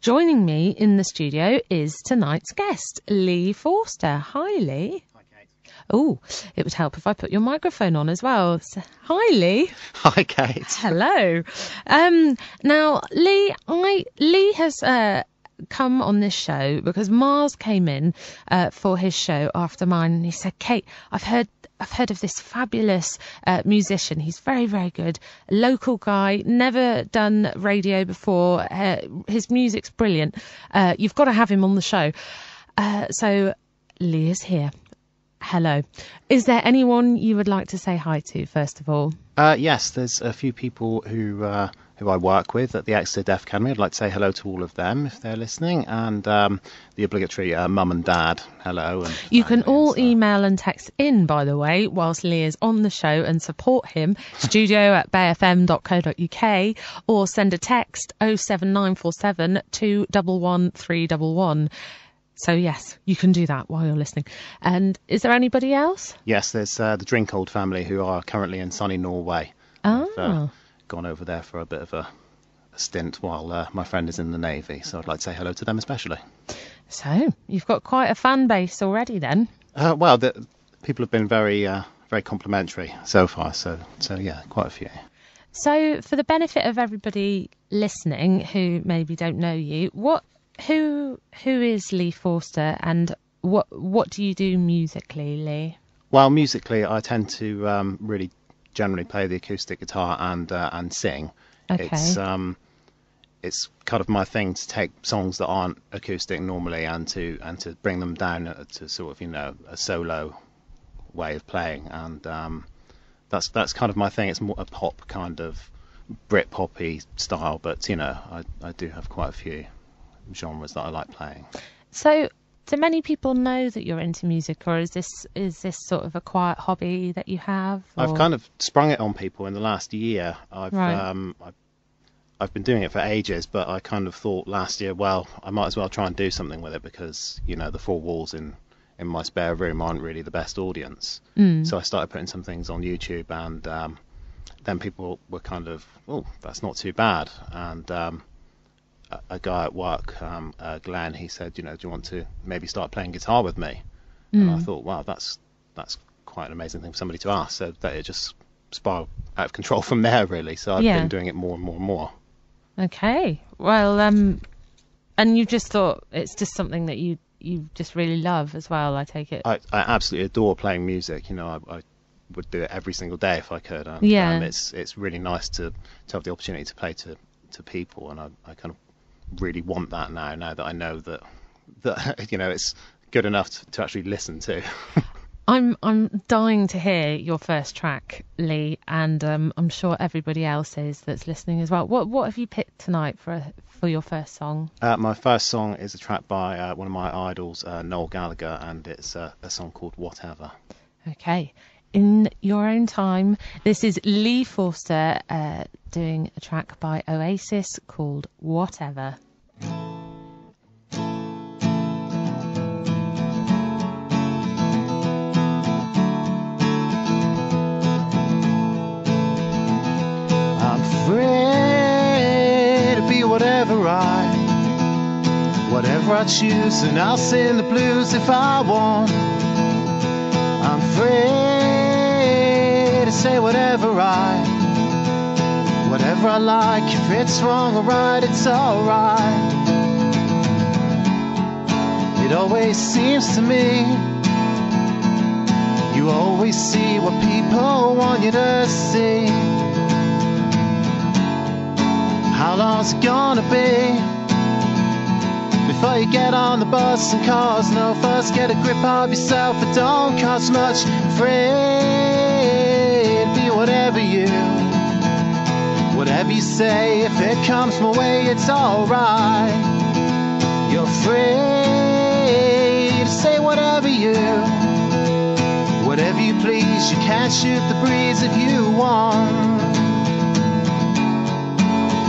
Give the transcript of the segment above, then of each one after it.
Joining me in the studio is tonight's guest, Lee Forster. Hi, Lee. Hi, Kate. Oh, it would help if I put your microphone on as well. So, hi, Lee. Hi, Kate. Hello. Now, Lee has come on this show because Mars came in for his show after mine, and he said, "Kate, I've heard of this fabulous musician. He's very, very good. A local guy, never done radio before. His music's brilliant. You've got to have him on the show." So Lee is here. Hello. Is there anyone you would like to say hi to, first of all? Yes, there's a few people who I work with at the Exeter Deaf Academy. I'd like to say hello to all of them if they're listening, and the obligatory mum and dad, hello. And you can all email and text in, by the way, whilst Lee is on the show, and support him, studio@bayfm.co.uk, or send a text 07947 211 311. So, yes, you can do that while you're listening. And is there anybody else? Yes, there's the Drinkold family who are currently in sunny Norway. Oh. I've gone over there for a bit of a stint while my friend is in the Navy. So I'd like to say hello to them especially. So, you've got quite a fan base already then. Well, people have been very complimentary so far. So yeah, quite a few. So, for the benefit of everybody listening who maybe don't know you, who is Lee Forster, and what do you do musically, Lee? Well, musically, I tend to really generally play the acoustic guitar and sing. Okay. It's kind of my thing to take songs that aren't acoustic normally and to bring them down to sort of a solo way of playing, and that's kind of my thing. It's more a pop kind of Brit poppy style, but I do have quite a few genres that I like playing. So, do many people know that you're into music, or is this sort of a quiet hobby that you have? Or? I've kind of sprung it on people in the last year. I've been doing it for ages, but I kind of thought last year, well, I might as well try and do something with it because the four walls in my spare room aren't really the best audience. So I started putting some things on YouTube, and then people were kind of, oh, that's not too bad. And a guy at work, Glenn, he said, do you want to maybe start playing guitar with me? And I thought, wow, that's quite an amazing thing for somebody to ask. So that it just spiraled out of control from there, really. So I've been doing it more and more and more. Okay. Well, and you just thought it's just something that you just really love as well, I take it. I absolutely adore playing music. I would do it every single day if I could. And, it's really nice to have the opportunity to play to people, and I kind of really want that now that I know that it's good enough to actually listen to. I'm dying to hear your first track, Lee, and I'm sure everybody else is that's listening as well. What have you picked tonight for your first song? My first song is a track by one of my idols, Noel Gallagher, and it's a song called Whatever. Okay. In your own time, this is Lee Forster doing a track by Oasis called Whatever. I'm free to be whatever I choose, and I'll sing the blues if I want. I'm free to say whatever I like. If it's wrong or right, it's alright. It always seems to me you always see what people want you to see. How long's it gonna be before you get on the bus and cause no fuss? Get a grip of yourself, it don't cost much. Free to be whatever you say. If it comes my way, it's alright. You're free to say whatever you please. You can't shoot the breeze if you want.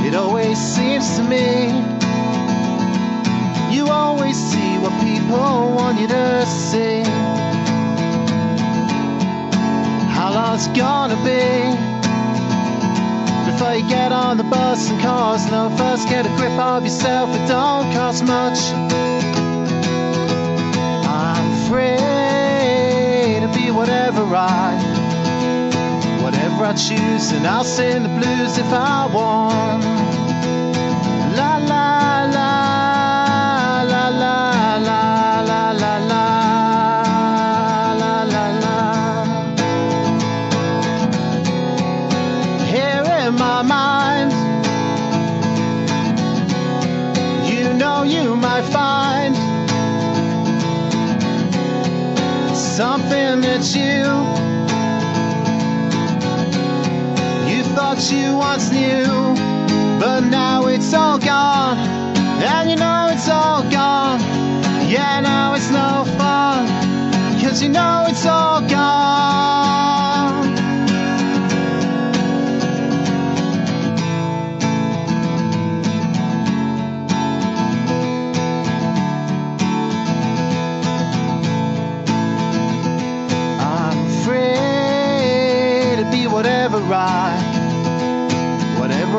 It always seems to me you always see what people want you to see. How long's it gonna be before you get on the bus and cause though. First get a grip of yourself, it don't cost much. I'm free to be whatever I choose, and I'll sing the blues if I want. La la la la la la la la la la la. Here in my mind, you know you might find something that you thought you once knew, but now it's all gone, and you know it's all gone. Yeah, now it's no fun, 'cause you know it's all gone. I'm free to be whatever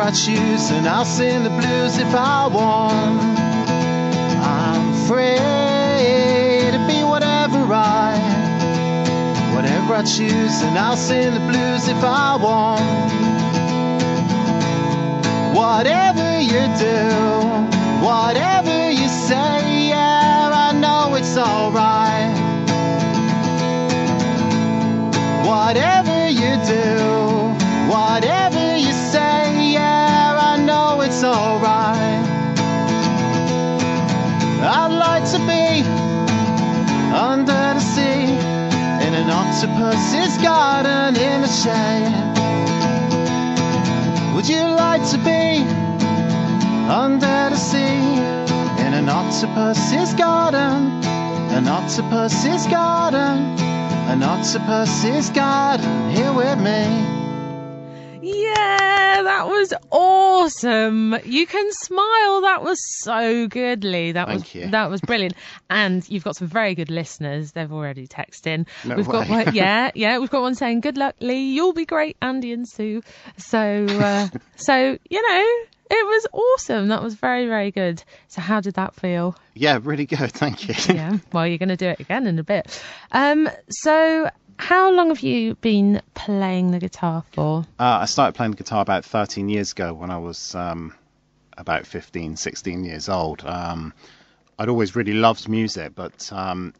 I choose, and I'll sing the blues if I want. I'm free to be whatever I choose, and I'll sing the blues if I want. Whatever you do, whatever you say, yeah, I know it's alright. Whatever you do, whatever you say, yeah, I know it's alright. I'd like to be under the sea, in an octopus's garden in the shade. Would you like to be under the sea, in an octopus's garden, an octopus's garden, an octopus's garden, here with me? Yeah, that was awesome. You can smile. That was so good, Lee. Thank you. That was brilliant. And you've got some very good listeners. They've already texted in. We've got one, we've got one saying, "Good luck, Lee. You'll be great, Andy and Sue." So, it was awesome. That was very, very good. So, how did that feel? Yeah, really good. Thank you. Yeah. Well, you're going to do it again in a bit. So, how long have you been playing the guitar for? I started playing the guitar about 13 years ago when I was about 15, 16 years old. I'd always really loved music, but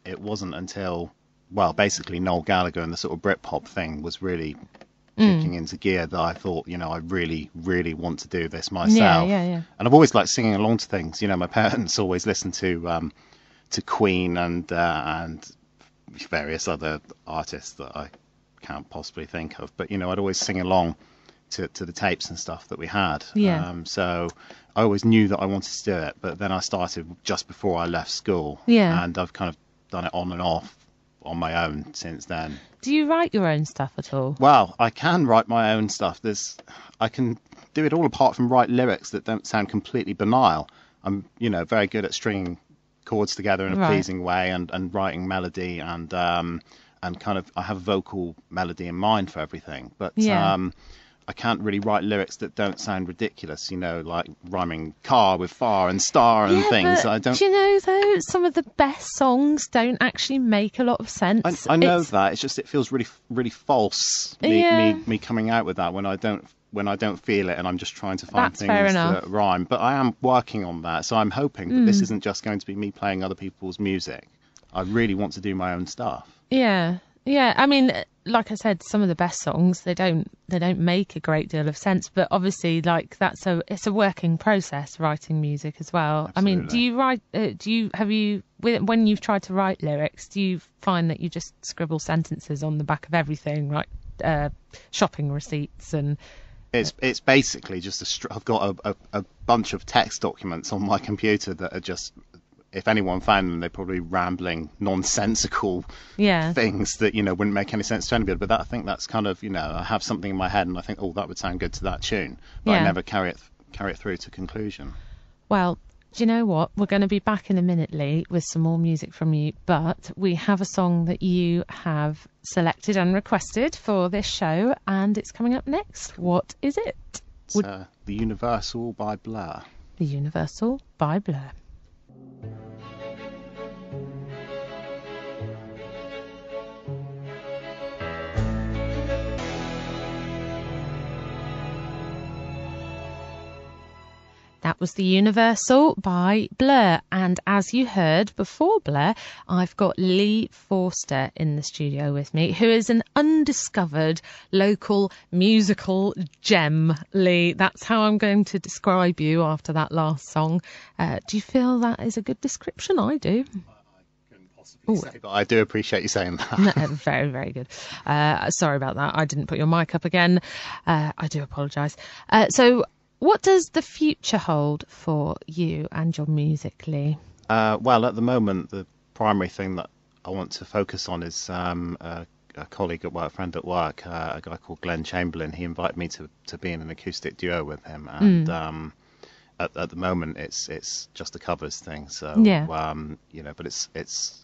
it wasn't until, well, basically Noel Gallagher and the sort of Britpop thing was really kicking into gear that I thought, I really, really want to do this myself. Yeah. And I've always liked singing along to things. My parents always listened to Queen and various other artists that I can't possibly think of, but I'd always sing along to the tapes and stuff that we had. So I always knew that I wanted to do it, but then I started just before I left school, and I've kind of done it on and off on my own since then. Do you write your own stuff at all? Well, I can write my own stuff. I can do it all apart from write lyrics that don't sound completely banal. I'm very good at stringing chords together in a pleasing way and writing melody and kind of I have a vocal melody in mind for everything, but I can't really write lyrics that don't sound ridiculous, like rhyming car with far and star and things. But I don't. Do you know though, some of the best songs don't actually make a lot of sense. I know that. It's just it feels really really false. Me coming out with that when I don't feel it, and I'm just trying to find things that rhyme. But I am working on that, so I'm hoping that this isn't just going to be me playing other people's music. I really want to do my own stuff. Yeah. I mean, like I said, some of the best songs they don't make a great deal of sense. But obviously, like it's a working process writing music as well. Absolutely. I mean, do you write? When you've tried to write lyrics, do you find that you just scribble sentences on the back of everything, like shopping receipts and? It's basically just I've got a bunch of text documents on my computer that are just, if anyone found them, they're probably rambling, nonsensical things that wouldn't make any sense to anybody. But I think that's kind of I have something in my head and I think, that would sound good to that tune, but I never carry it through to conclusion. Well, do you know what? We're going to be back in a minute, Lee, with some more music from you, but we have a song that you have selected and requested for this show, and it's coming up next. What is it? The Universal by Blur. The Universal by Blur. That was The Universal by Blur. And as you heard before Blur, I've got Lee Forster in the studio with me, who is an undiscovered local musical gem. Lee, that's how I'm going to describe you after that last song. Do you feel that is a good description? I do. Say, but I do appreciate you saying that. No, very, very good. Sorry about that. I didn't put your mic up again. I do apologise. So what does the future hold for you and your music, Lee? Well, at the moment, the primary thing that I want to focus on is a colleague at work, friend at work, a guy called Glenn Chamberlain. He invited me to be in an acoustic duo with him, and at the moment, it's just a covers thing. So, yeah. But it's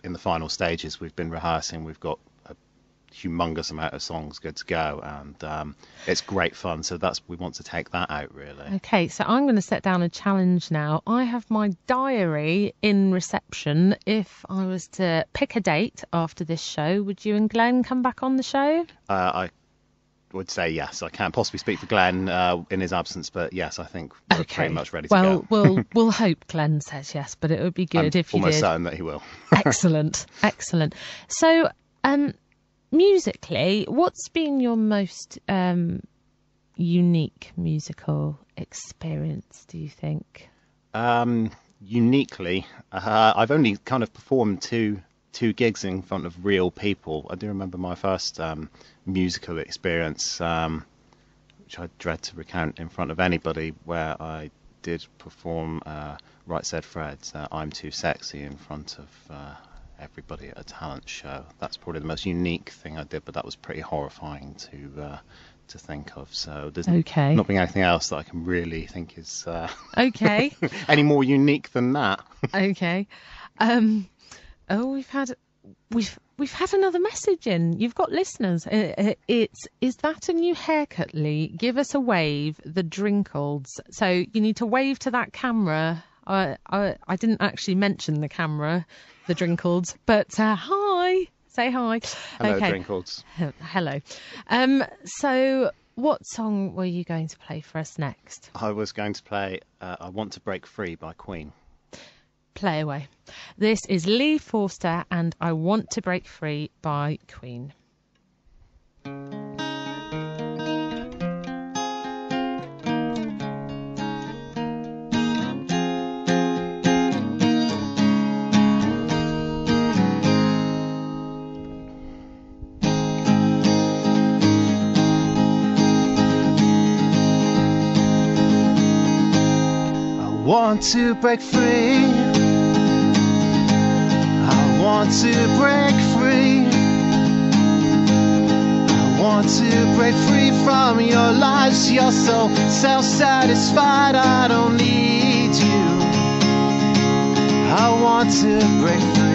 in the final stages. We've been rehearsing. We've got a humongous amount of songs good to go, and it's great fun. So we want to take that out, really. Okay, so I'm going to set down a challenge now. I have my diary in reception. If I was to pick a date after this show, would you and Glenn come back on the show? I would say yes. I can't possibly speak for Glenn in his absence, but yes, I think we're pretty much ready to go. Well, we'll hope Glenn says yes, but it would be good if you did. I'm almost certain that he will. Excellent. So, musically, what's been your most unique musical experience, do you think? Uniquely, I've only kind of performed two gigs in front of real people. I do remember my first musical experience, which I dread to recount in front of anybody, where I did perform Right Said Fred's I'm Too Sexy in front of everybody at a talent show. That's probably the most unique thing I did, but that was pretty horrifying to think of. So there's not been anything else that I can really think is any more unique than that. Okay. We've had another message in. You've got listeners. Is that a new haircut, Lee? Give us a wave, the Drinkolds. So you need to wave to that camera. I didn't actually mention the camera, the Drinkolds, but hi. Say hi. Hello, okay. Drinkolds. Hello. So what song were you going to play for us next? I was going to play I Want to Break Free by Queen. Play away. This is Lee Forster and I Want to Break Free by Queen. I want to break free. I want to break free. I want to break free from your lies. You're so self-satisfied, I don't need you. I want to break free.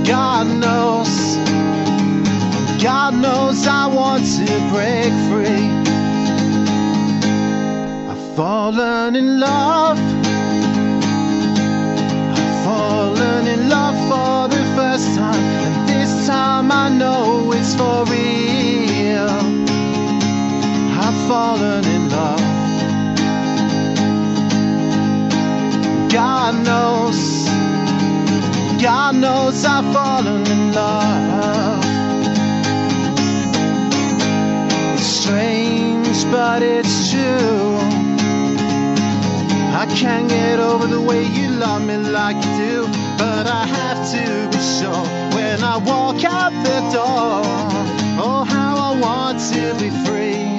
God knows I want to break free. I've fallen in love. Fallen in love for the first time, and this time I know it's for real. I've fallen in love. God knows I've fallen in love. It's strange, but it's true. I can't get over the way you love me like you do, but I have to be sure when I walk out the door. Oh, how I want to be free.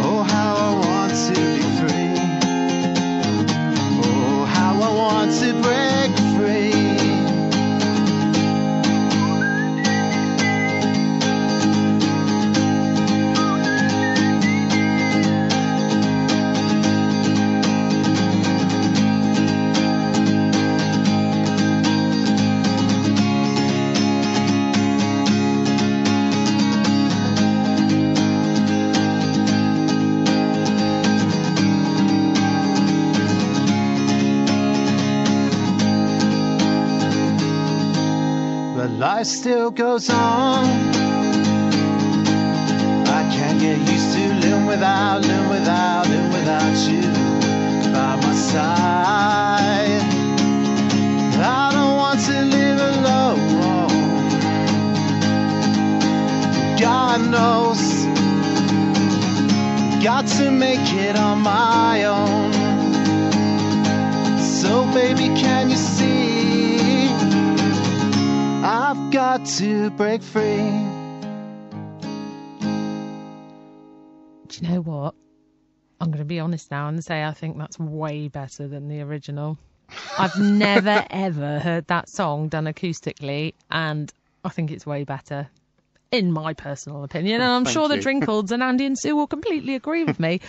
Oh, how I want to be free. Oh, how I want to break free. life still goes on. I can't get used to living without you by my side. I don't want to live alone. God knows, got to make it on my own. So baby, can you see? I've got to break free. Do you know what? I'm going to be honest now and say I think that's way better than the original. I've never, ever heard that song done acoustically, and I think it's way better, in my personal opinion. And I'm sure the Drinkles and Andy and Sue will completely agree with me.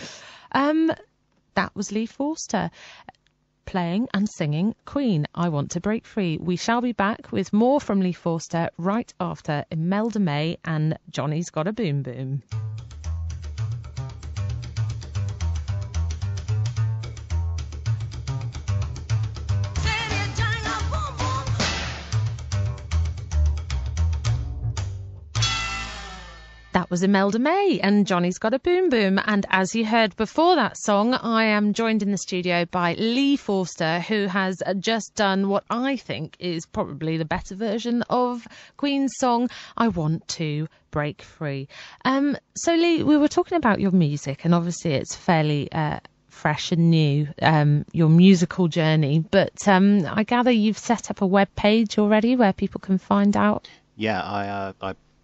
That was Lee Forster playing and singing Queen, I Want to Break Free. We shall be back with more from Lee Forster right after Imelda May and Johnny's Got a Boom Boom. That was Imelda May and Johnny's Got a Boom Boom. And as you heard before that song, I am joined in the studio by Lee Forster, who has just done what I think is probably the better version of Queen's song, I Want to Break Free. So Lee, we were talking about your music, and obviously it's fairly fresh and new, your musical journey. But I gather you've set up a web page already where people can find out. Yeah, I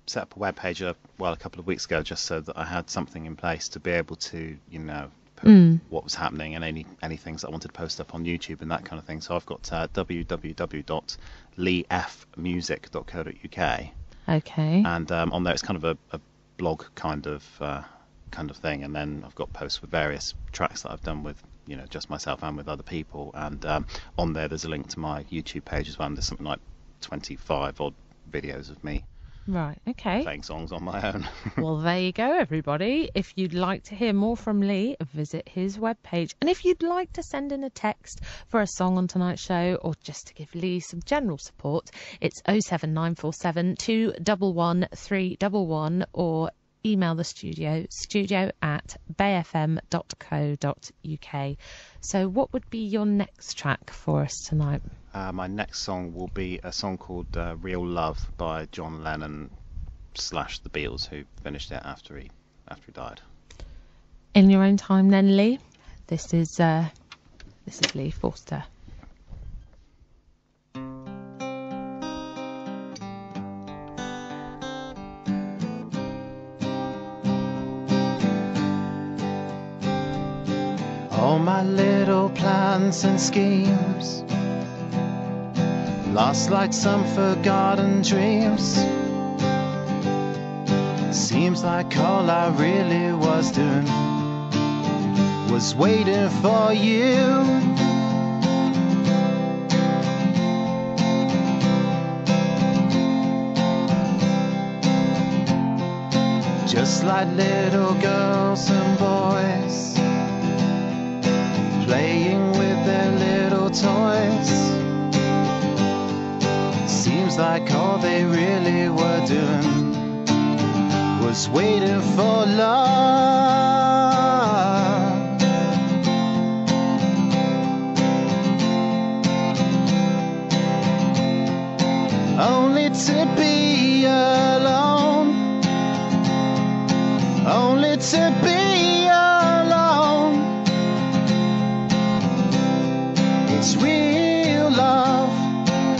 set up a web page a couple of weeks ago, just so that I had something in place to be able to, put what was happening and any things that I wanted to post up on YouTube and that kind of thing. So I've got www.leefmusic.co.uk. Okay. And on there it's kind of a blog kind of thing, and then I've got posts with various tracks that I've done with just myself and with other people. And on there's a link to my YouTube page as well. And there's something like 25 odd videos of me. Right, okay. Playing songs on my own. Well, there you go, everybody. If you'd like to hear more from Lee, visit his webpage. And if you'd like to send in a text for a song on tonight's show, or just to give Lee some general support, it's 07947 211 311, or email the studio@bayfm.co.uk. So what would be your next track for us tonight? My next song will be a song called Real Love by John Lennon / the Beatles, who finished it after he died. In your own time then, Lee. This is Lee Forster. All my little plans and schemes lost like some forgotten dreams. Seems like all I really was doing was waiting for you. Just like little girls and boys playing with their little toys. Seems like all they really were doing was waiting for love. Only to be alone. Only to be alone. It's real love.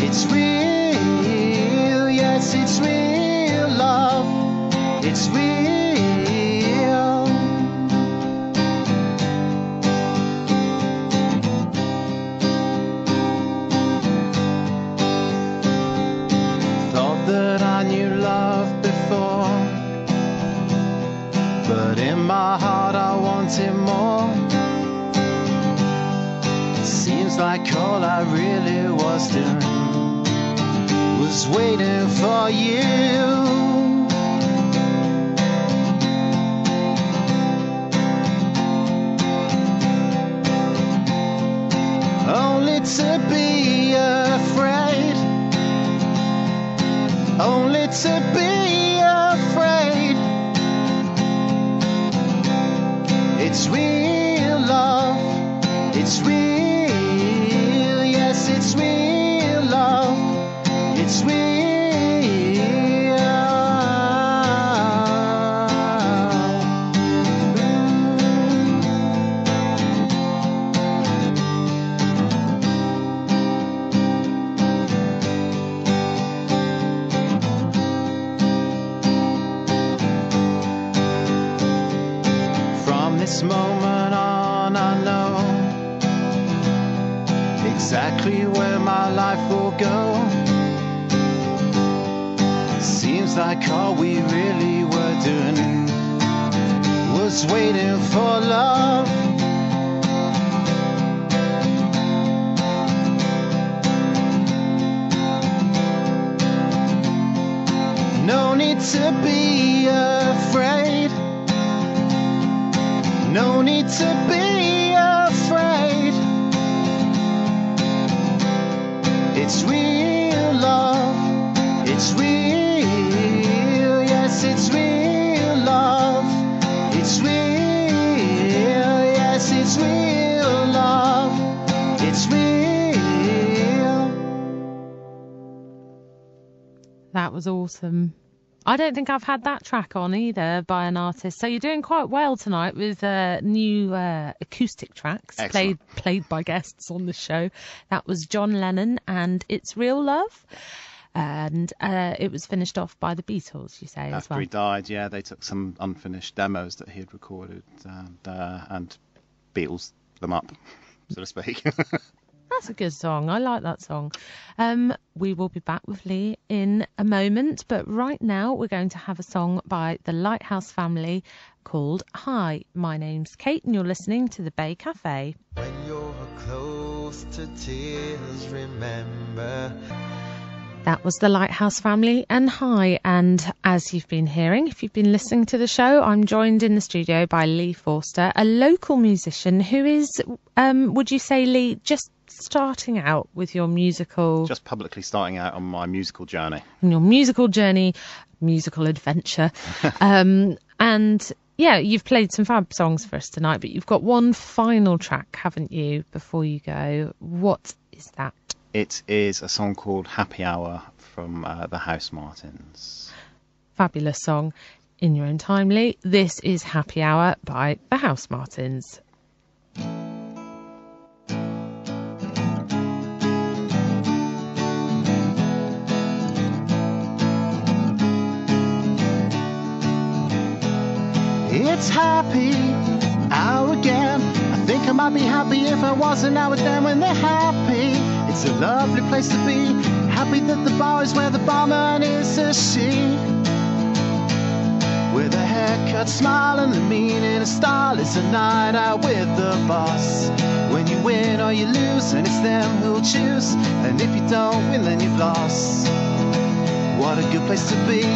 It's real, yes, it's real love. It's real. Thought that I knew love before, but in my heart I wanted more. Seems like all I really was doing was waiting for you. Only to be afraid only to be afraid. It's real love, it's real, yes, it's real love, it's real. This moment on, I know exactly where my life will go. Seems like all we really were doing was waiting for love. No need to be afraid. No need to be afraid. It's real love, it's real, yes, it's real love, it's real, yes, it's real love, it's real. That was awesome. I don't think I've had that track on either by an artist. So you're doing quite well tonight with new acoustic tracks played by guests on the show. That was John Lennon and It's Real Love. And it was finished off by the Beatles, you say, as well. After he died, yeah, they took some unfinished demos that he had recorded and Beatles them up, so to speak. That's a good song. I like that song. We will be back with Lee in a moment, but right now we're going to have a song by the Lighthouse Family called Hi. My name's Kate and you're listening to the Bay Cafe. When you're close to tears, remember. That was the Lighthouse Family and Hi. And as you've been hearing, if you've been listening to the show, I'm joined in the studio by Lee Forster, a local musician who is, would you say, Lee, just starting out with your musical... Just publicly starting out on my musical journey. Your musical journey, musical adventure. And yeah, you've played some fab songs for us tonight, but you've got one final track, haven't you, before you go? What is that? It is a song called Happy Hour from the House Martins. Fabulous song. In your own time, Lee. This is Happy Hour by the House Martins. It's happy hour again. I think I might be happy if I wasn't out with them when they're happy. It's a lovely place to be. Happy that the bar is where the barman is a she. With a haircut, smile and the meaning of style. It's a night out with the boss. When you win or you lose, and it's them who'll choose. And if you don't win, then you've lost. What a good place to be.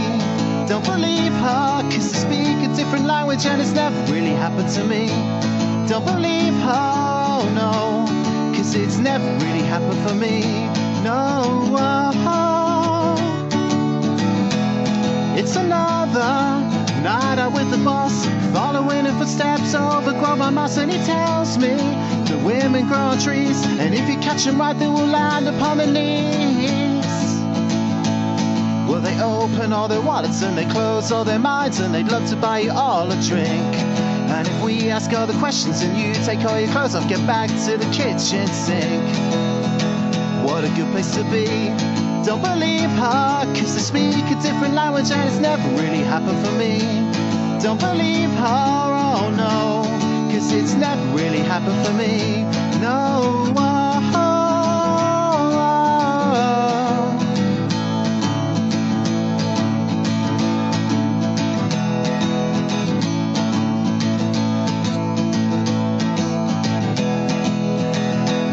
Don't believe her, cause they speak a different language and it's never really happened to me. Don't believe her, oh no, cause it's never really happened for me. No, it's another night out with the boss, following in footsteps over Grover Moss, and he tells me the women grow on trees, and if you catch them right they will land upon their knees. Well, they open all their wallets and they close all their minds, and they'd love to buy you all a drink. And if we ask all the questions and you take all your clothes off, get back to the kitchen sink. What a good place to be. Don't believe her, cause they speak a different language and it's never really happened for me. Don't believe her, oh no, cause it's never really happened for me. No,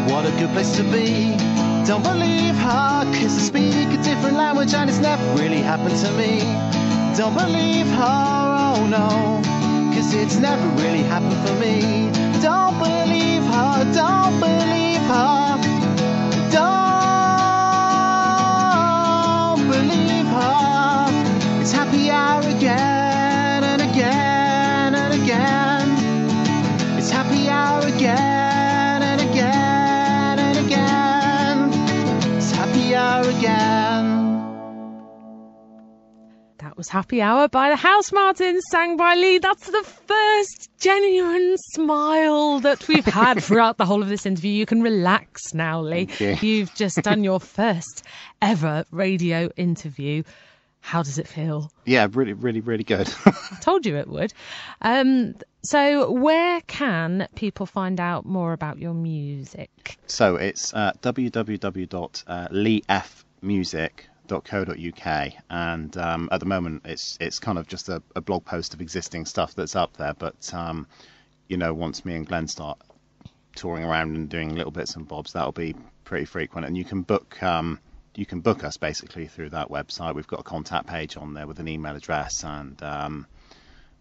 what a good place to be. Don't believe her, cause I speak a different language and it's never really happened to me. Don't believe her, oh no, cause it's never really happened for me. Don't believe her, don't believe her, don't believe her. was Happy Hour by the House Martins, sang by Lee. That's the first genuine smile that we've had throughout the whole of this interview. You can relax now, Lee. Thank you. You've just done your first ever radio interview. How does it feel? Yeah, really, really, really good. I told you it would. So where can people find out more about your music? So it's www.leefmusic.co.uk, and at the moment it's kind of just a blog post of existing stuff that's up there, but once me and Glenn start touring around and doing little bits and bobs, that'll be pretty frequent, and you can book us basically through that website. We've got a contact page on there with an email address, and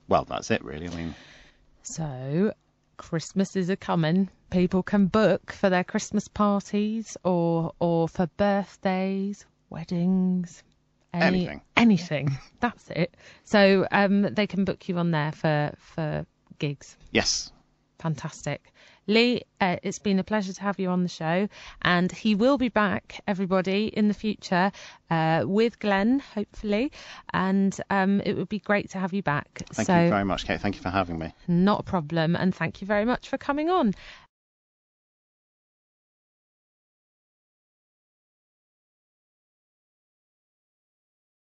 that's it really. I mean, so Christmas is a-coming. People can book for their Christmas parties or for birthdays, weddings, anything. That's it. So they can book you on there for gigs. yes. Fantastic. Lee, it's been a pleasure to have you on the show, and he will be back, everybody, in the future with Glenn, hopefully, and it would be great to have you back. Thank you very much, Kate. Thank you for having me. Not a problem, and thank you very much for coming on.